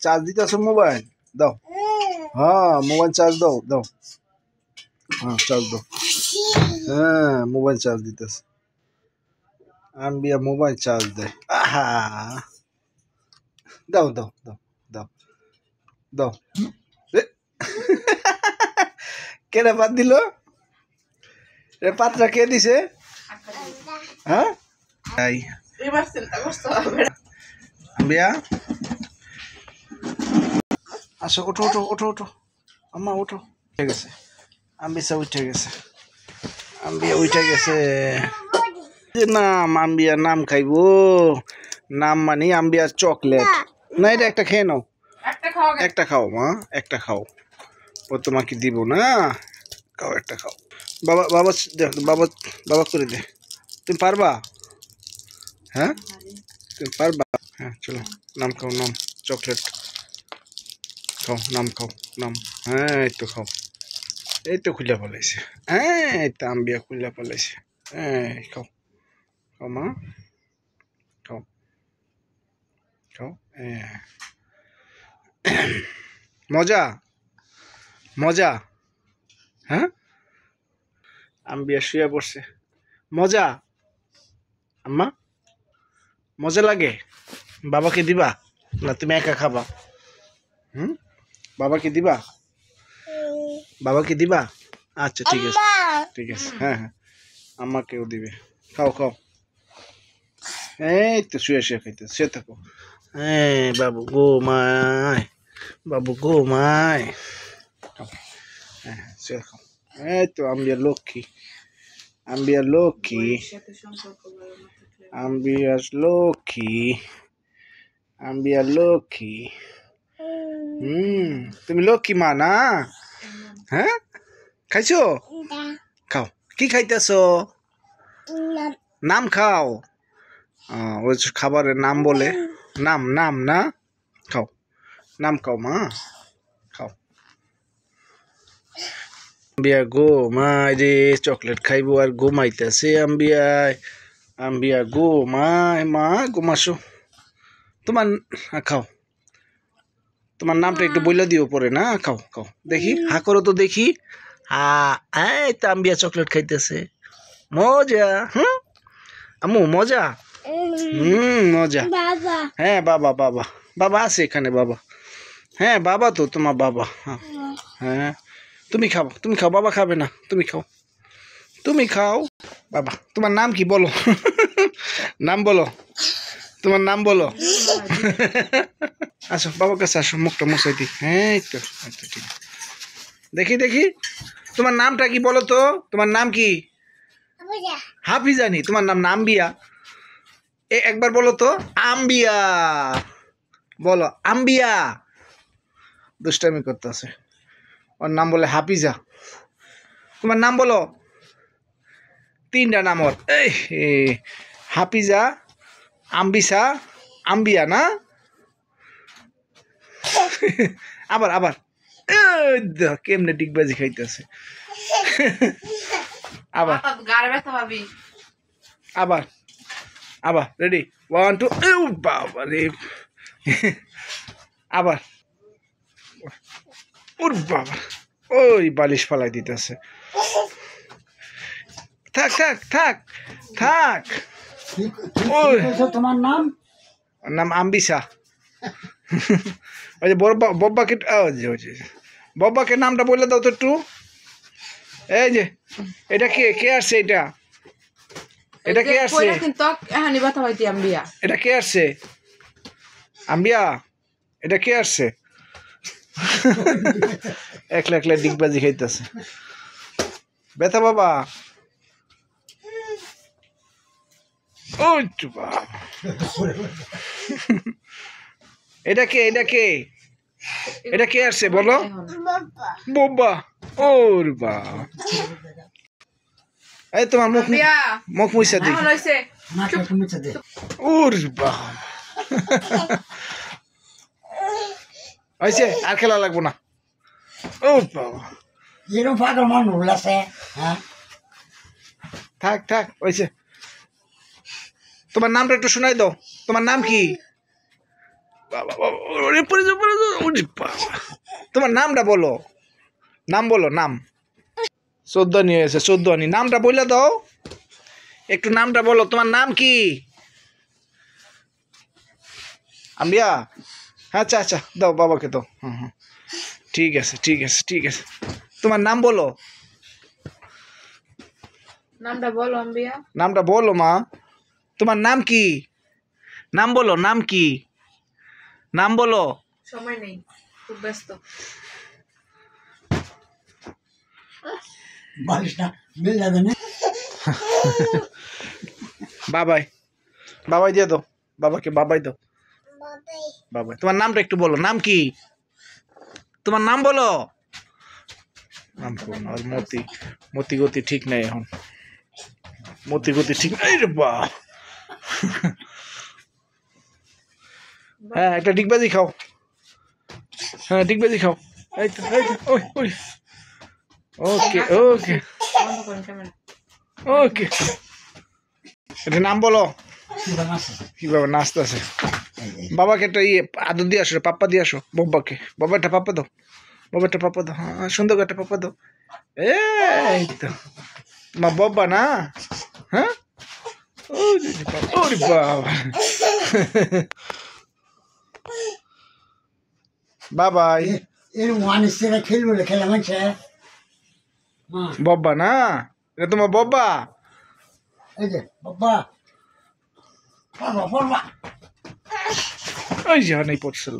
Charge দিতেছ mobile দাও হ্যাঁ mobile charge দাও দাও হ্যাঁ চার্জ দাও হ্যাঁ মোবাইল চার্জ দিতেছে আম্বিয়া মোবাইল চার্জ দেয় আহা দাও দাও দাও দাও দাও কেডা বাদ দিল রে পাত্রা কে দিছে হ্যাঁ আম্বিয়া আসো ওঠো ওঠো ওঠো ওঠো আম্মা ওঠো উঠে গেছে আম্বিসা উঠে গেছে আম্বিয়া উঠে গেছে নাম আম্বিয়া নাম খাইবো নাম মানে আম্বিয়ার চকলেট না এটা একটা খেয়ে নাও একটা খাও মা একটা খাও ও তোমাকে দিব না খাও একটা খাও বাবা বাবা বাবা বাবা করে দে তুমি পারবা হ্যাঁ তুমি পারবা হ্যাঁ চলো নাম খাও নাম চকলেট খাও নাম খাও নাম হ্যাঁ এই তো খাও এই তো খুলে ফেলাইছে হ্যাঁ এই তো আম্বিয়া খুলে ফেলাইছে হ্যাঁ খাও খাও মা খাও খাও হ্যাঁ মজা মজা হ্যাঁ আম্বিয়া শুয়ে পড়ছে মজা আম্মা মজা লাগে বাবাকে দিবা না তুমি একা খাবা হুম বাবাকে দিবা বাবাকে দিবা আচ্ছা ঠিক আছে ঠিক আছে হ্যাঁ হ্যাঁ আম্মাকেও দিবে খাও খাও এই তো শুয়ে শুয়ে খাইতে শুয়ে থাকো হ্যাঁ বাবু ঘুমায় বাবু ঘুমায় হ্যাঁ শুয়ে খাও এই তো আম্বিয়ার লক্ষ্মী আম্বিয়ার লক্ষ্মী আম্বিয়ার লক্ষ্মী আম্বিয়ার লক্ষ্মী তুমি লক্ষ্মী মা না হ্যাঁ খাইছো খাও কি খাইতেছো নাম খাও ওই খাবারের নাম বলে নাম নাম না খাও নাম খাও মা খাও আম্বিয়া ঘুমায় রে চকলেট খাইবো আর ঘুমাইতেছে আম্বিয়ায় আম্বিয়া ঘুমায় মা ঘুমাসো তোমার খাও তোমার নামটা একটু বলে দিও পরে না খাও খাও দেখি হা করো তো দেখি এই তো আম্বিয়া চকলেট খাইতেছে মজা আম্মু মজা মজা হ্যাঁ বাবা বাবা বাবা আছে এখানে বাবা হ্যাঁ বাবা তো তোমার বাবা হ্যাঁ তুমি খাও বাবা খাবে না তুমি খাও বাবা তোমার নাম কি বলো নাম বলো তোমার নাম বলো আসো বাবার কাছে আসো মুখটা মুছাই দি হ্যাঁ তো ঠিক দেখি দেখি তোমার নামটা কি বলো তো তোমার নাম কি হাফিজানি তোমার নাম আম্বিয়া একবার বলো তো আম্বিয়া বলো আম্বিয়া দুষ্টামি করতেছে ওর নাম বলে হাফিজা তোমার নাম বলো তিনটা নাম ওর এই হাফিজা আম্বিসা আম্বিয়া না আবার আবার কেমনে ডিগবাজি খাইতেছে আবার আবার আবার রেডি 1 2 বাবা রে আবার ওর বাবা ওই বালিশ ফালাই দিতেছে থাক থাক থাক থাক তোমার নাম নাম আম্বিসা ওই যে বব্বাকে বব্বাকে নামটা বলে দাও তো একটু এই যে এটা কে আসছে এটা কে আসছে এটা কে আসছে আম্বিয়া এটা কে আসছে একলা একলা ডিগবাজি খাইতেছে ব্যথা বাবা ওই বাবা এটা কে আসছে বলো বোবা ওর বাবা এই তোমার মুখ মুইসা দি ওর বাবা হয়েছে আর খেলা লাগবো না ও বাবা এরকম পাগল মানুষ আছে হ্যাঁ থাক থাক হয়েছে তোমার নামটা একটু শোনাই দাও তোমার নাম কি বাবা বাবা পড়ে যাও ওরে বাবা, তোমার নামটা বলো, নাম বলো, নাম। 14 আনি হয়েছে, 14 আনি। নামটা বললে দাও, একটু নামটা বলো, তোমার নাম কি? আম্বিয়া? আচ্ছা আচ্ছা, দাও বাবাকে দাও। হুম হুম, ঠিক আছে ঠিক আছে ঠিক আছে। তোমার নাম বলো, নামটা বলো আম্বিয়া। নামটা বলো মা। তোমার নাম কি? নাম বলো, নাম কি? নাম বলো। সময় নেই, খুব ব্যস্ত। বালিশটা মিল যাবে না। বাবাই, বাবাই দিয়ে দাও, বাবাকে বাবাই দাও, বাবাই। তোমার নামটা একটু বলো, নাম কি? তোমার নাম বলো। নাম করো না, আর মতি গতি ঠিক নাই এখন, মতি গতি ঠিক নাই রে বা। হ্যাঁ, একটা ডিগবাজি খাও, হ্যাঁ ডিগবাজি খাও। এই তো এই তো, ওই ওই, ওকে ওকে বন্ধ করেন ক্যামেরা। ওকে। এটা নাম বলো, কিবা আছে কিভাবে নাচতেছে। বাবাকে একটা ইয়ে আদর দিয়ে আসো, পাপ্পা দিয়ে আসো বাবাকে। বাবা একটা পাপ্পা দাও, বাবা একটা পাপ্পা দাও, হ্যাঁ সুন্দর করে একটা পাপ্পা দাও। এই তো তোমার বাবা না, হ্যাঁ? ওরে বাবা, বাবাই। এর ওয়ান স্টেরা খেলবো রে, খেলা মানছে। হ্যাঁ, বাবা না, এটা তোমার বাবা। এই যে বাবা পড়বা পড়বা। ওই যে নেই পড়ছিল।